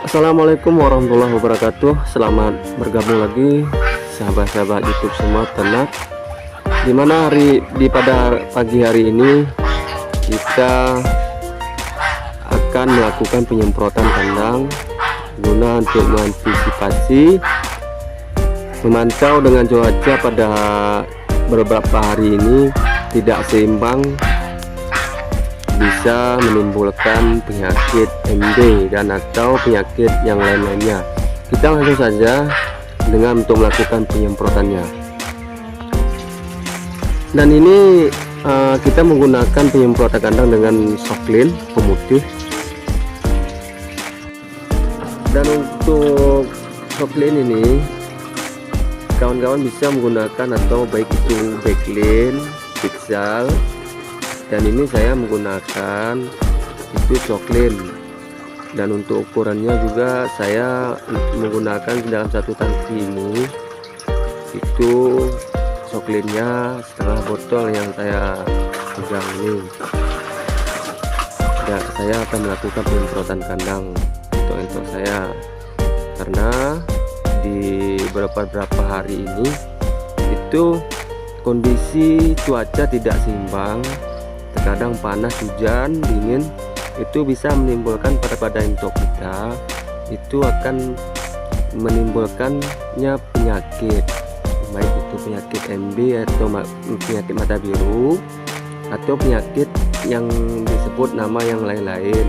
Assalamualaikum warahmatullahi wabarakatuh. Selamat bergabung lagi sahabat-sahabat YouTube semua ternak. Dimana pada pagi hari ini kita akan melakukan penyemprotan kandang guna untuk mengantisipasi memantau dengan cuaca pada beberapa hari ini tidak seimbang, bisa menimbulkan penyakit MD dan atau penyakit yang lain-lainnya. Kita langsung saja dengan untuk melakukan penyemprotannya. Dan ini kita menggunakan penyemprotan kandang dengan Soklin pemutih. Dan untuk Soklin ini kawan-kawan bisa menggunakan atau baik itu Backlin, Pixel, dan ini saya menggunakan itu Soklin. Dan untuk ukurannya juga saya menggunakan dalam satu tangki ini itu Soklinnya setengah botol yang saya pegang ini. Ya, saya akan melakukan penyemprotan kandang untuk saya karena di beberapa hari ini itu kondisi cuaca tidak seimbang, terkadang panas, hujan, dingin, itu bisa menimbulkan pada induk kita itu akan menimbulkannya penyakit, baik itu penyakit MB atau penyakit mata biru atau penyakit yang disebut nama yang lain-lain.